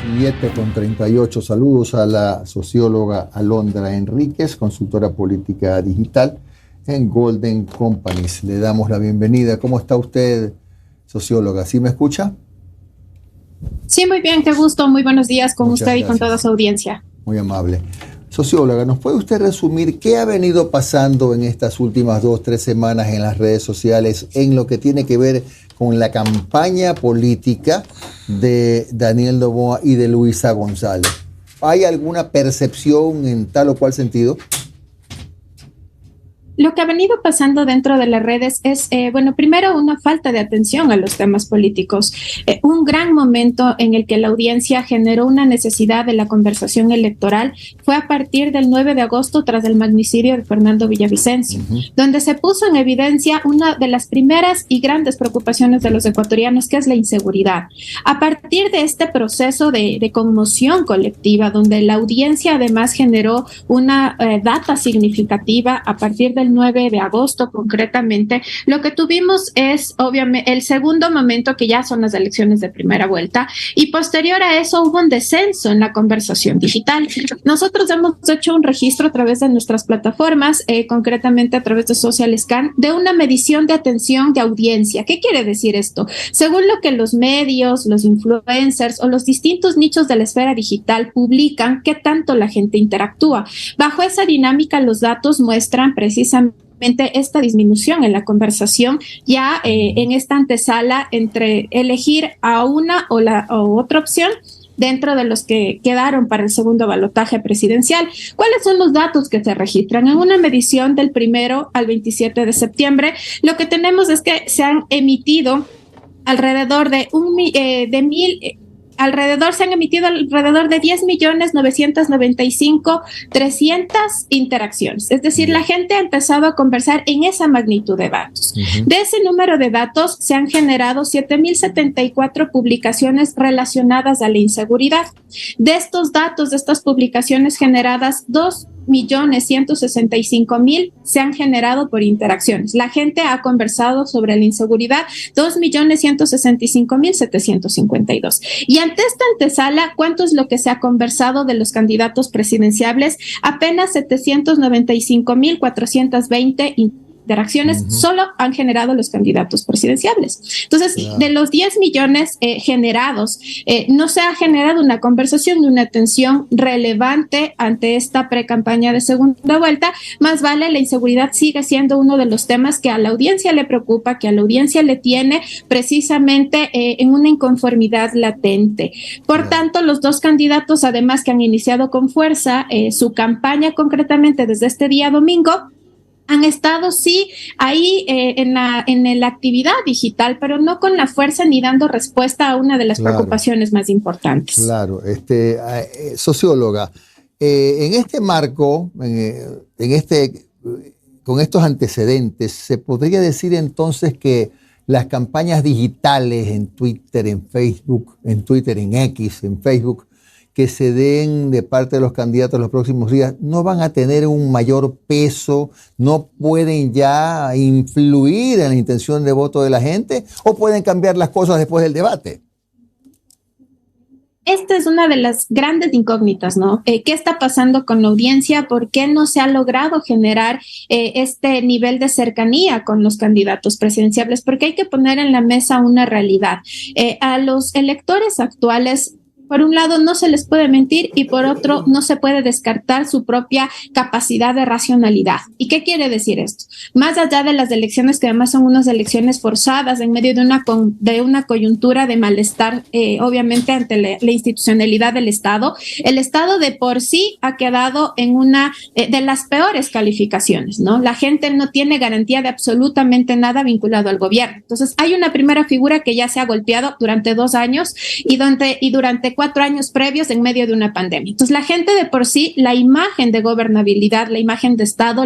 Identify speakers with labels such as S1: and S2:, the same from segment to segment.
S1: 7:38. Saludos a la socióloga Alondra Enríquez, consultora política digital en Golden Companies. Le damos la bienvenida. ¿Cómo está usted, socióloga? ¿Sí me escucha?
S2: Sí, muy bien, qué gusto. Muy buenos días con Muchas usted gracias. Y con toda su audiencia.
S1: Muy amable. Socióloga, ¿nos puede usted resumir qué ha venido pasando en estas últimas 2-3 semanas en las redes sociales en lo que tiene que ver con la campaña política de Daniel Noboa y de Luisa González? ¿Hay alguna percepción en tal o cual sentido?
S2: Lo que ha venido pasando dentro de las redes es, primero una falta de atención a los temas políticos. Un gran momento en el que la audiencia generó una necesidad de la conversación electoral fue a partir del 9 de agosto tras el magnicidio de Fernando Villavicencio, donde se puso en evidencia una de las primeras y grandes preocupaciones de los ecuatorianos, que es la inseguridad. A partir de este proceso de conmoción colectiva, donde la audiencia además generó una data significativa a partir del 9 de agosto concretamente, lo que tuvimos es obviamente el segundo momento, que ya son las elecciones de primera vuelta, y posterior a eso hubo un descenso en la conversación digital. Nosotros hemos hecho un registro a través de nuestras plataformas, concretamente a través de SocialScan, de una medición de atención de audiencia. ¿Qué quiere decir esto? Según lo que los medios, los influencers o los distintos nichos de la esfera digital publican, ¿qué tanto la gente interactúa? Bajo esa dinámica, los datos muestran precisamente esta disminución en la conversación, ya en esta antesala entre elegir a una o otra opción dentro de los que quedaron para el segundo balotaje presidencial. ¿Cuáles son los datos que se registran? En una medición del 1 al 27 de septiembre, lo que tenemos es que se han emitido alrededor de se han emitido alrededor de 10.995.300 interacciones. Es decir, la gente ha empezado a conversar en esa magnitud de datos. De ese número de datos se han generado 7.074 publicaciones relacionadas a la inseguridad. De estos datos, de estas publicaciones generadas, 2.165.000 se han generado por interacciones. La gente ha conversado sobre la inseguridad 2.165.752. Y ante esta antesala, ¿cuánto es lo que se ha conversado de los candidatos presidenciables? Apenas 795.420 interacciones solo han generado los candidatos presidenciables. Entonces, de los 10 millones generados, no se ha generado una conversación ni una atención relevante ante esta precampaña de segunda vuelta. Más vale, la inseguridad sigue siendo uno de los temas que a la audiencia le preocupa, que a la audiencia le tiene precisamente en una inconformidad latente. Por tanto, los dos candidatos, además, que han iniciado con fuerza su campaña concretamente desde este día domingo, han estado, sí, ahí en la actividad digital, pero no con la fuerza ni dando respuesta a una de las preocupaciones más importantes.
S1: Claro, socióloga, en este marco, con estos antecedentes, ¿se podría decir entonces que las campañas digitales en Twitter, en Facebook, en Twitter, en X, en Facebook, que se den de parte de los candidatos en los próximos días, no van a tener un mayor peso, no pueden ya influir en la intención de voto de la gente, o pueden cambiar las cosas después del debate?
S2: Esta es una de las grandes incógnitas, ¿no? ¿Qué está pasando con la audiencia? ¿Por qué no se ha logrado generar este nivel de cercanía con los candidatos presidenciables? Porque hay que poner en la mesa una realidad. A los electores actuales, por un lado, no se les puede mentir, y por otro, no se puede descartar su propia capacidad de racionalidad. ¿Y qué quiere decir esto? Más allá de las elecciones, que además son unas elecciones forzadas en medio de una coyuntura de malestar, obviamente ante la institucionalidad del Estado, el Estado de por sí ha quedado en una de las peores calificaciones, ¿no? La gente no tiene garantía de absolutamente nada vinculado al gobierno. Entonces, hay una primera figura que ya se ha golpeado durante 2 años y durante 4 años previos en medio de una pandemia. Entonces, la gente de por sí, la imagen de gobernabilidad, la imagen de Estado,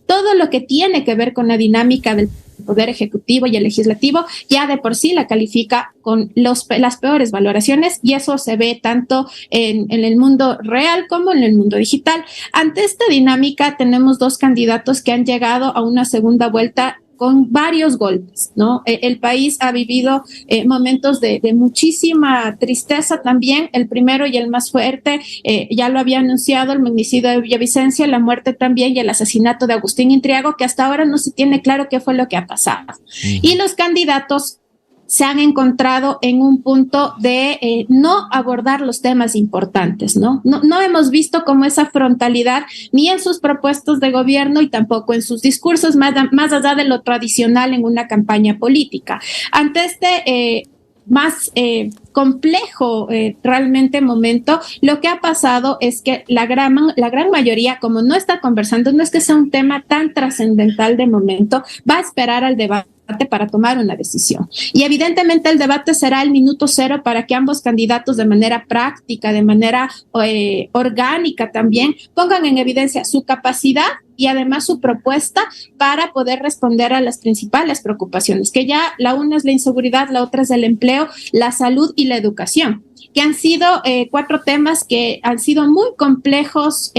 S2: todo lo que tiene que ver con la dinámica del Poder Ejecutivo y el Legislativo, ya de por sí la califica con las peores valoraciones, y eso se ve tanto en el mundo real como en el mundo digital. Ante esta dinámica, tenemos 2 candidatos que han llegado a una segunda vuelta con varios golpes, ¿no? El país ha vivido momentos de muchísima tristeza también. El primero y el más fuerte, ya lo había anunciado, el magnicidio de Villavicencio, la muerte también y el asesinato de Agustín Intriago, que hasta ahora no se tiene claro qué fue lo que ha pasado. Y los candidatos se han encontrado en un punto de no abordar los temas importantes, ¿no? No hemos visto como esa frontalidad ni en sus propuestas de gobierno y tampoco en sus discursos, más allá de lo tradicional en una campaña política. Ante este más complejo realmente momento, lo que ha pasado es que la gran mayoría, como no está conversando, no es que sea un tema tan trascendental de momento, va a esperar al debate para tomar una decisión. Y evidentemente el debate será el minuto cero para que ambos candidatos de manera práctica, de manera orgánica también, pongan en evidencia su capacidad y además su propuesta para poder responder a las principales preocupaciones, que ya la una es la inseguridad, la otra es el empleo, la salud y la educación, que han sido 4 temas que han sido muy complejos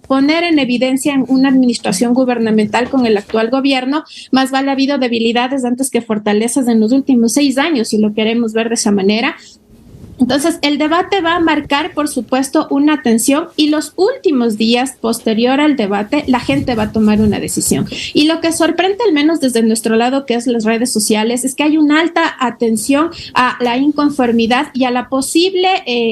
S2: poner en evidencia en una administración gubernamental con el actual gobierno. Más vale ha habido debilidades antes que fortalezas en los últimos 6 años, si lo queremos ver de esa manera. Entonces, el debate va a marcar, por supuesto, una atención y los últimos días posterior al debate, la gente va a tomar una decisión. Y lo que sorprende, al menos desde nuestro lado, que es las redes sociales, es que hay una alta atención a la inconformidad y a la posible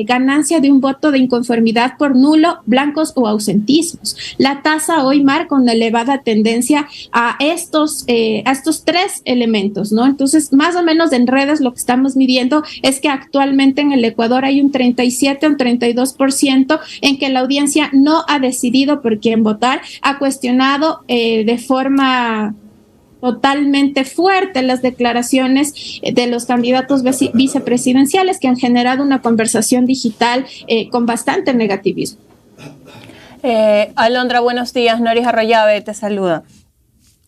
S2: ganancia de un voto de inconformidad por nulo, blancos o ausentismos. La tasa hoy marca una elevada tendencia a estos 3 elementos, ¿no? Entonces, más o menos en redes lo que estamos midiendo es que actualmente en el Ecuador hay un 37 o un 32% en que la audiencia no ha decidido por quién votar, ha cuestionado de forma totalmente fuerte las declaraciones de los candidatos vicepresidenciales que han generado una conversación digital con bastante negativismo.
S3: Alondra, buenos días. Noris Arroyave te saluda.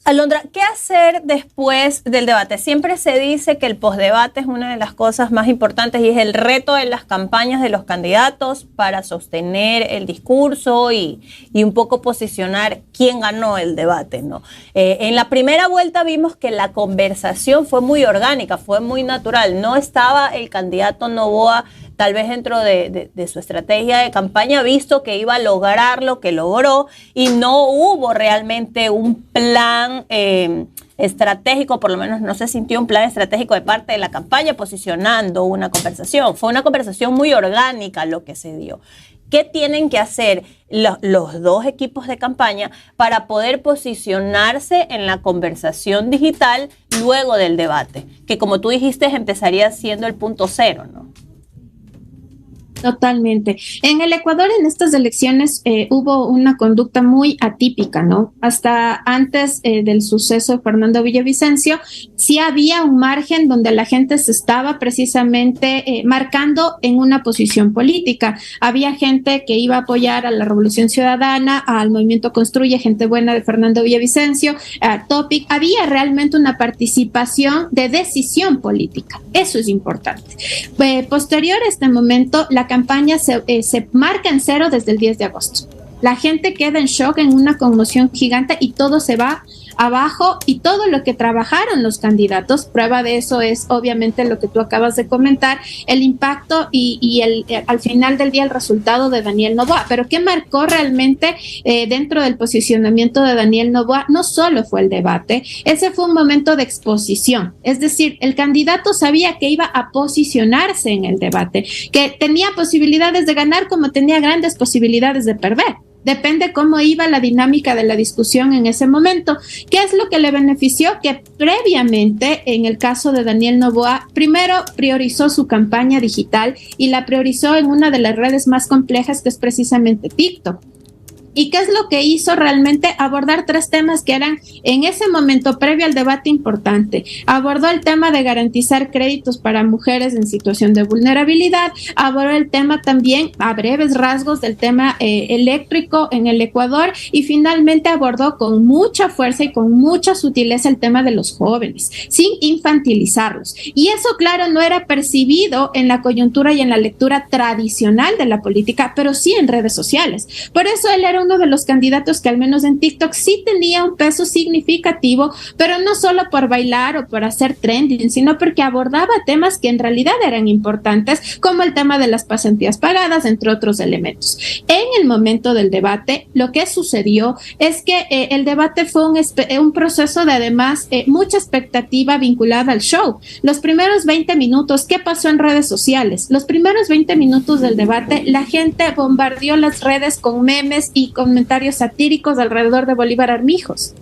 S3: Alondra, ¿qué hacer después del debate? Siempre se dice que el postdebate es una de las cosas más importantes y es el reto de las campañas de los candidatos para sostener el discurso y un poco posicionar quién ganó el debate, ¿no? En la primera vuelta vimos que la conversación fue muy orgánica, fue muy natural. No estaba el candidato Noboa tal vez dentro de su estrategia de campaña, visto que iba a lograr lo que logró y no hubo realmente un plan estratégico, por lo menos no se sintió un plan estratégico de parte de la campaña posicionando una conversación. Fue una conversación muy orgánica lo que se dio. ¿Qué tienen que hacer los dos equipos de campaña para poder posicionarse en la conversación digital luego del debate? Que como tú dijiste empezaría siendo el punto cero, ¿no?
S2: Totalmente. En el Ecuador, en estas elecciones, hubo una conducta muy atípica, ¿no? Hasta antes del suceso de Fernando Villavicencio, sí había un margen donde la gente se estaba precisamente marcando en una posición política. Había gente que iba a apoyar a la Revolución Ciudadana, al Movimiento Construye, gente buena de Fernando Villavicencio, a Topic. Había realmente una participación de decisión política. Eso es importante. Posterior a este momento, la campaña se marca en cero desde el 10 de agosto. La gente queda en shock, en una conmoción gigante y todo se va abajo y todo lo que trabajaron los candidatos, prueba de eso es obviamente lo que tú acabas de comentar, el impacto y al final del día el resultado de Daniel Noboa. Pero ¿qué marcó realmente dentro del posicionamiento de Daniel Noboa? No solo fue el debate, ese fue un momento de exposición, es decir, el candidato sabía que iba a posicionarse en el debate, que tenía posibilidades de ganar como tenía grandes posibilidades de perder. Depende cómo iba la dinámica de la discusión en ese momento. ¿Qué es lo que le benefició? Que previamente, en el caso de Daniel Noboa, primero priorizó su campaña digital y la priorizó en una de las redes más complejas, que es precisamente TikTok. ¿Y qué es lo que hizo realmente? Abordar 3 temas que eran en ese momento previo al debate importante. Abordó el tema de garantizar créditos para mujeres en situación de vulnerabilidad, abordó el tema también a breves rasgos del tema eléctrico en el Ecuador y finalmente abordó con mucha fuerza y con mucha sutileza el tema de los jóvenes, sin infantilizarlos. Y eso, claro, no era percibido en la coyuntura y en la lectura tradicional de la política, pero sí en redes sociales. Por eso él era uno de los candidatos que al menos en TikTok sí tenía un peso significativo, pero no solo por bailar o por hacer trending, sino porque abordaba temas que en realidad eran importantes, como el tema de las pasantías pagadas, entre otros elementos. En el momento del debate, lo que sucedió es que el debate fue un proceso de, además, mucha expectativa vinculada al show. Los primeros 20 minutos, ¿qué pasó en redes sociales? Los primeros 20 minutos del debate, la gente bombardeó las redes con memes y comentarios satíricos alrededor de Bolívar Armijos.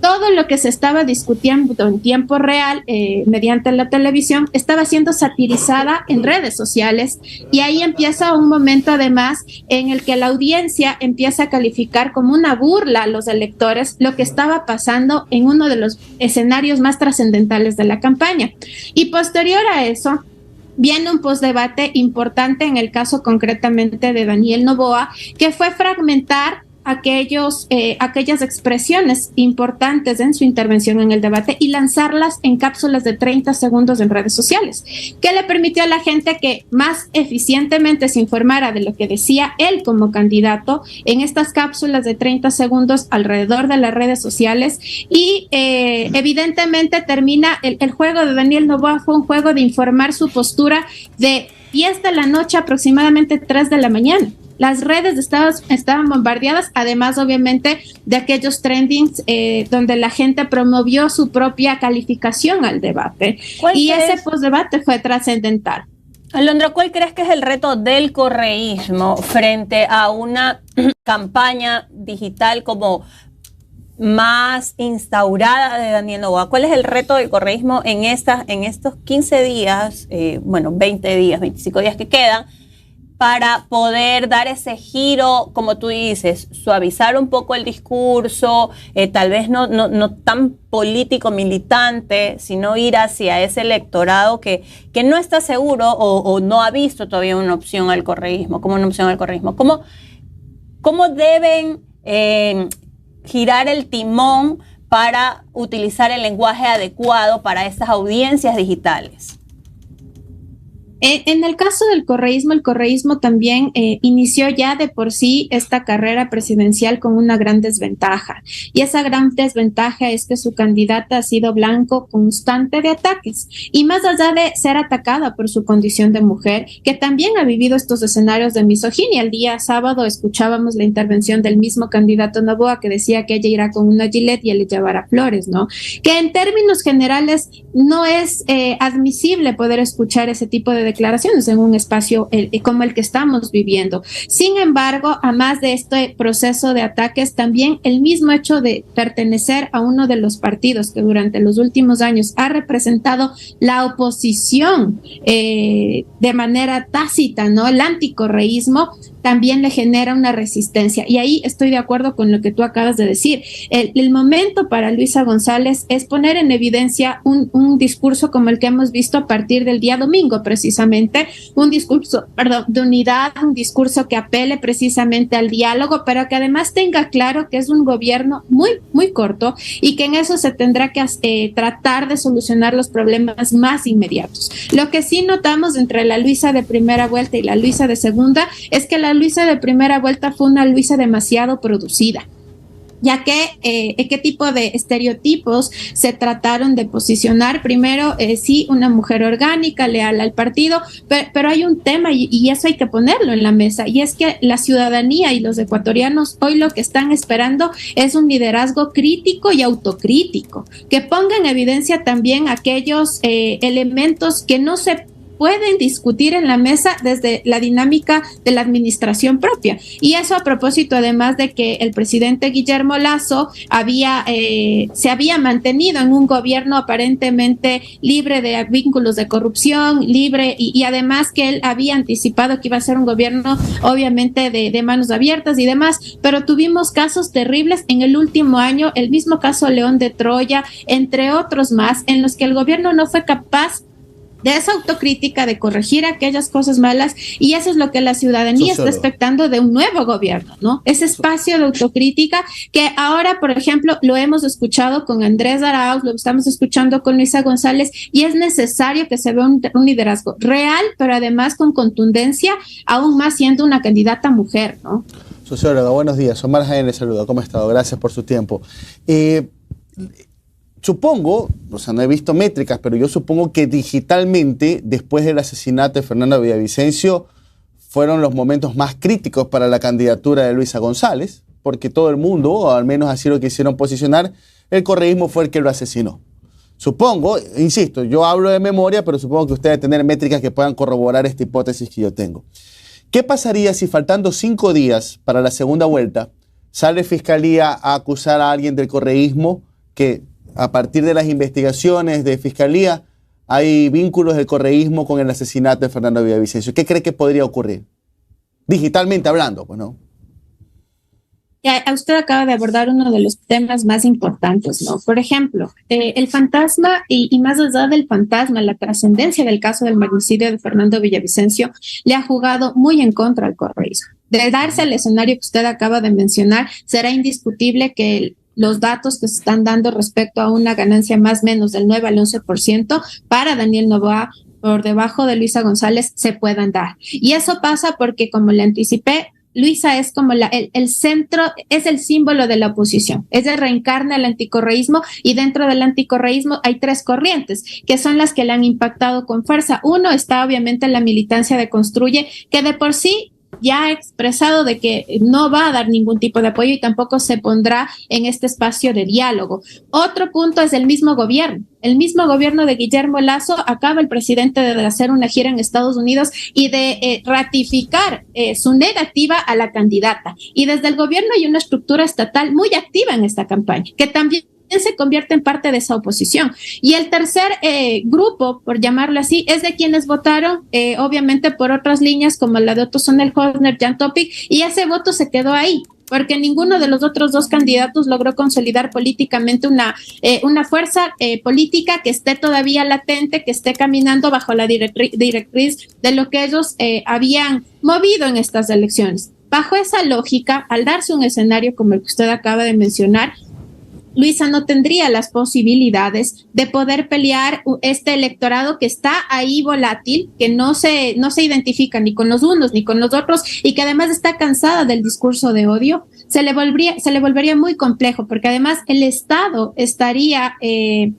S2: Todo lo que se estaba discutiendo en tiempo real mediante la televisión estaba siendo satirizada en redes sociales, y ahí empieza un momento además en el que la audiencia empieza a calificar como una burla a los electores lo que estaba pasando en uno de los escenarios más trascendentales de la campaña. Y posterior a eso viene un postdebate importante en el caso concretamente de Daniel Noboa, que fue fragmentar aquellas expresiones importantes en su intervención en el debate y lanzarlas en cápsulas de 30 segundos en redes sociales, que le permitió a la gente que más eficientemente se informara de lo que decía él como candidato en estas cápsulas de 30 segundos alrededor de las redes sociales. Y evidentemente termina el juego de Daniel Noboa, fue un juego de informar su postura de 10 de la noche aproximadamente 3 de la mañana. Las redes estaban bombardeadas, además obviamente de aquellos trendings donde la gente promovió su propia calificación al debate. Y ese postdebate fue trascendental.
S3: Alondra, ¿cuál crees que es el reto del correísmo frente a una campaña digital como más instaurada de Daniel Noboa? ¿Cuál es el reto del correísmo en estos 15 días, 20 días, 25 días que quedan, para poder dar ese giro, como tú dices, suavizar un poco el discurso, tal vez no tan político militante, sino ir hacia ese electorado que no está seguro o no ha visto todavía una opción al correísmo, como una opción al correísmo? ¿Cómo deben girar el timón para utilizar el lenguaje adecuado para estas audiencias digitales?
S2: En el caso del correísmo, el correísmo también inició ya de por sí esta carrera presidencial con una gran desventaja. Y esa gran desventaja es que su candidata ha sido blanco constante de ataques. Y más allá de ser atacada por su condición de mujer, que también ha vivido estos escenarios de misoginia. El día sábado escuchábamos la intervención del mismo candidato Noboa, que decía que ella irá con una gilet y él le llevará flores, ¿no? Que en términos generales no es admisible poder escuchar ese tipo de declaraciones en un espacio como el que estamos viviendo. Sin embargo, a más de este proceso de ataques, también el mismo hecho de pertenecer a uno de los partidos que durante los últimos años ha representado la oposición de manera tácita, ¿no? El anticorreísmo también le genera una resistencia. Y ahí estoy de acuerdo con lo que tú acabas de decir. El momento para Luisa González es poner en evidencia un discurso como el que hemos visto a partir del día domingo, precisamente, un discurso, de unidad, un discurso que apele precisamente al diálogo, pero que además tenga claro que es un gobierno muy, muy corto y que en eso se tendrá que tratar de solucionar los problemas más inmediatos. Lo que sí notamos entre la Luisa de primera vuelta y la Luisa de segunda es que la Luisa de primera vuelta fue una Luisa demasiado producida, ya que qué tipo de estereotipos se trataron de posicionar. Primero, sí, una mujer orgánica, leal al partido, pero hay un tema y eso hay que ponerlo en la mesa, y es que la ciudadanía y los ecuatorianos hoy lo que están esperando es un liderazgo crítico y autocrítico, que ponga en evidencia también aquellos elementos que no se pueden discutir en la mesa desde la dinámica de la administración propia. Y eso a propósito, además de que el presidente Guillermo Lasso se había mantenido en un gobierno aparentemente libre de vínculos de corrupción, libre, y además que él había anticipado que iba a ser un gobierno obviamente de manos abiertas y demás, pero tuvimos casos terribles en el último año, el mismo caso León de Troya, entre otros más, en los que el gobierno no fue capaz de esa autocrítica, de corregir aquellas cosas malas, y eso es lo que la ciudadanía está expectando de un nuevo gobierno, ¿no? Ese espacio de autocrítica que ahora, por ejemplo, lo hemos escuchado con Andrés Arauz, lo estamos escuchando con Luisa González, y es necesario que se vea un liderazgo real, pero además con contundencia, aún más siendo una candidata mujer, ¿no?
S4: Socióloga, buenos días. Omar Jaén le saluda. ¿Cómo ha estado? Gracias por su tiempo. Supongo, o sea, no he visto métricas, pero yo supongo que digitalmente, después del asesinato de Fernando Villavicencio, fueron los momentos más críticos para la candidatura de Luisa González, porque todo el mundo, o al menos así lo quisieron posicionar, el correísmo fue el que lo asesinó. Supongo, insisto, yo hablo de memoria, pero supongo que usted debe tener métricas que puedan corroborar esta hipótesis que yo tengo. ¿Qué pasaría si faltando 5 días para la segunda vuelta sale Fiscalía a acusar a alguien del correísmo que a partir de las investigaciones de Fiscalía hay vínculos del correísmo con el asesinato de Fernando Villavicencio? ¿Qué cree que podría ocurrir? Digitalmente hablando, pues, ¿no?
S2: Usted acaba de abordar uno de los temas más importantes, ¿no? Por ejemplo, el fantasma y más allá del fantasma, la trascendencia del caso del magnicidio de Fernando Villavicencio le ha jugado muy en contra al correísmo. De darse el escenario que usted acaba de mencionar, será indiscutible que los datos que se están dando respecto a una ganancia más o menos del 9 al 11% para Daniel Noboa por debajo de Luisa González se puedan dar. Y eso pasa porque, como le anticipé, Luisa es como el centro, es el símbolo de la oposición. Ella reencarna el anticorreísmo y dentro del anticorreísmo hay 3 corrientes que son las que le han impactado con fuerza. Uno está obviamente la militancia de Construye, que de por sí ya ha expresado de que no va a dar ningún tipo de apoyo y tampoco se pondrá en este espacio de diálogo. Otro punto es el mismo gobierno. El mismo gobierno de Guillermo Lasso acaba el presidente de hacer una gira en Estados Unidos y de ratificar su negativa a la candidata. Y desde el gobierno hay una estructura estatal muy activa en esta campaña, que también se convierte en parte de esa oposición. Y el tercer grupo, por llamarlo así, es de quienes votaron, obviamente por otras líneas como la de Otto Sonnenhorner, Jan Topic, y ese voto se quedó ahí, porque ninguno de los otros 2 candidatos logró consolidar políticamente una fuerza política que esté todavía latente, que esté caminando bajo la directriz de lo que ellos habían movido en estas elecciones. Bajo esa lógica, al darse un escenario como el que usted acaba de mencionar, Luisa no tendría las posibilidades de poder pelear este electorado que está ahí volátil, que no se identifica ni con los unos ni con los otros y que además está cansada del discurso de odio. Se le volvería muy complejo porque además el Estado estaría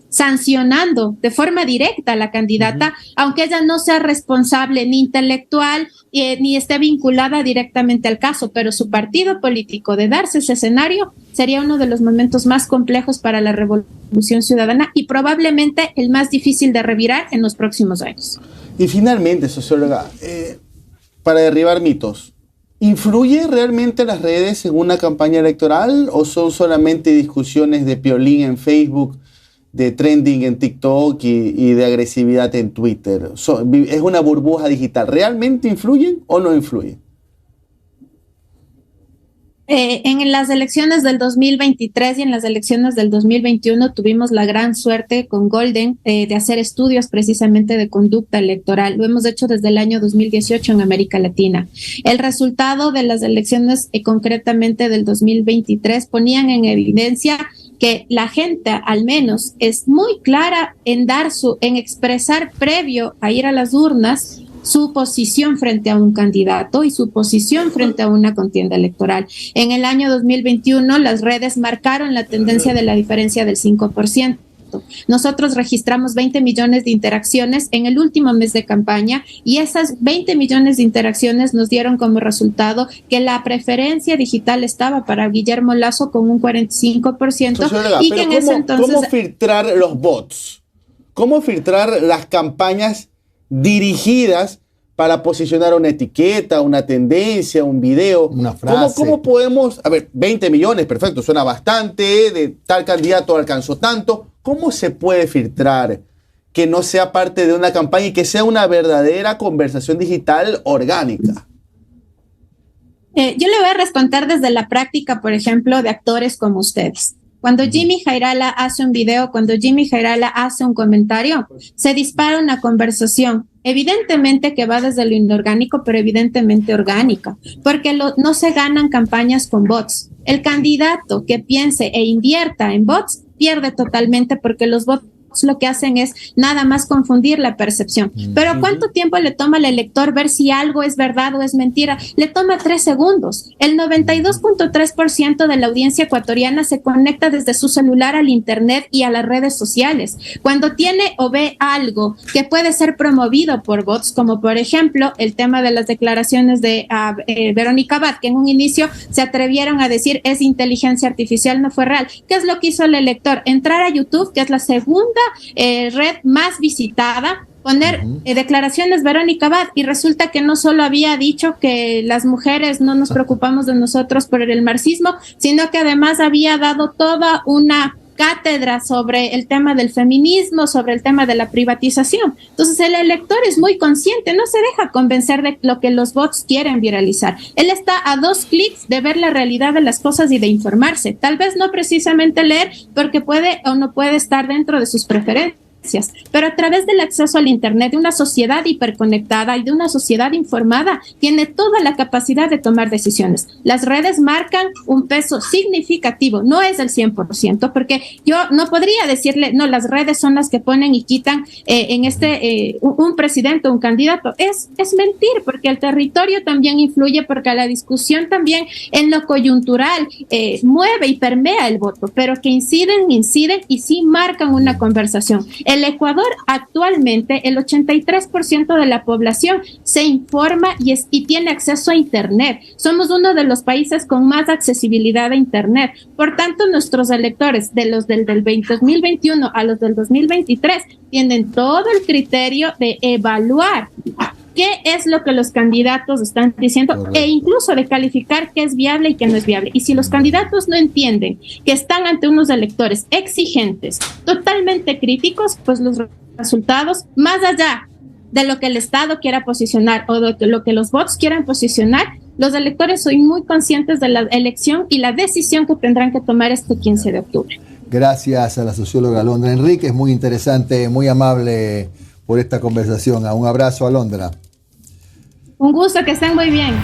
S2: sancionando de forma directa a la candidata, aunque ella no sea responsable ni intelectual ni esté vinculada directamente al caso, pero su partido político de darse ese escenario sería uno de los momentos más complejos para la revolución ciudadana y probablemente el más difícil de revirar en los próximos años.
S4: Y finalmente, socióloga, para derribar mitos, ¿influye realmente las redes en una campaña electoral o son solamente discusiones de piolín en Facebook, de trending en TikTok y de agresividad en Twitter? ¿Es una burbuja digital? ¿Realmente influyen o no influyen?
S2: En las elecciones del 2023 y en las elecciones del 2021 tuvimos la gran suerte con Golden de hacer estudios precisamente de conducta electoral. Lo hemos hecho desde el año 2018 en América Latina. El resultado de las elecciones concretamente del 2023 ponían en evidencia que la gente al menos es muy clara en expresar previo a ir a las urnas su posición frente a un candidato y su posición frente a una contienda electoral. En el año 2021, las redes marcaron la tendencia de la diferencia del 5%. Nosotros registramos 20 millones de interacciones en el último mes de campaña y esas 20 millones de interacciones nos dieron como resultado que la preferencia digital estaba para Guillermo Lasso con un 45% y que en ese entonces...
S4: ¿Cómo filtrar los bots? ¿Cómo filtrar las campañas dirigidas para posicionar una etiqueta, una tendencia, un video?
S1: Una frase.
S4: ¿Cómo podemos? A ver, 20 millones, perfecto, suena bastante, de tal candidato alcanzó tanto. ¿Cómo se puede filtrar que no sea parte de una campaña y que sea una verdadera conversación digital orgánica?
S2: Yo le voy a responder desde la práctica, por ejemplo, de actores como ustedes. Cuando Jimmy Jairala hace un video, cuando Jimmy Jairala hace un comentario, se dispara una conversación, evidentemente que va desde lo inorgánico, pero evidentemente orgánica, porque no se ganan campañas con bots. El candidato que piense e invierta en bots pierde totalmente porque los bots lo que hacen es nada más confundir la percepción. Pero ¿cuánto tiempo le toma al elector ver si algo es verdad o es mentira? Le toma 3 segundos. El 92.3% de la audiencia ecuatoriana se conecta desde su celular al internet y a las redes sociales. Cuando tiene o ve algo que puede ser promovido por bots, como por ejemplo el tema de las declaraciones de Verónica Abad, que en un inicio se atrevieron a decir es inteligencia artificial, no fue real. ¿Qué es lo que hizo el elector? Entrar a YouTube, que es la segunda red más visitada, poner declaraciones Verónica Abad, y resulta que no solo había dicho que las mujeres no nos preocupamos de nosotros por el marxismo, sino que además había dado toda una cátedra sobre el tema del feminismo, sobre el tema de la privatización. Entonces el elector es muy consciente, no se deja convencer de lo que los bots quieren viralizar. Él está a 2 clics de ver la realidad de las cosas y de informarse. Tal vez no precisamente leer, porque puede o no puede estar dentro de sus preferencias, pero a través del acceso al internet, de una sociedad hiperconectada y de una sociedad informada, tiene toda la capacidad de tomar decisiones. Las redes marcan un peso significativo, no es el 100%, porque yo no podría decirle, no, las redes son las que ponen y quitan un presidente o un candidato. Es mentir, porque el territorio también influye, porque la discusión también en lo coyuntural mueve y permea el voto, pero que inciden y sí marcan una conversación. El Ecuador actualmente, el 83% de la población se informa y tiene acceso a Internet. Somos uno de los países con más accesibilidad a Internet. Por tanto, nuestros electores, de los del 2021 a los del 2023, tienen todo el criterio de evaluar qué es lo que los candidatos están diciendo. Correcto. E incluso de calificar qué es viable y qué no es viable. Y si los candidatos no entienden que están ante unos electores exigentes, totalmente críticos, pues los resultados, más allá de lo que el Estado quiera posicionar o de lo que los bots quieran posicionar, los electores son muy conscientes de la elección y la decisión que tendrán que tomar este 15 de octubre.
S1: Gracias a la socióloga Alondra Enríquez, muy interesante, muy amable por esta conversación. Un abrazo, Alondra.
S2: Un gusto, que estén muy bien.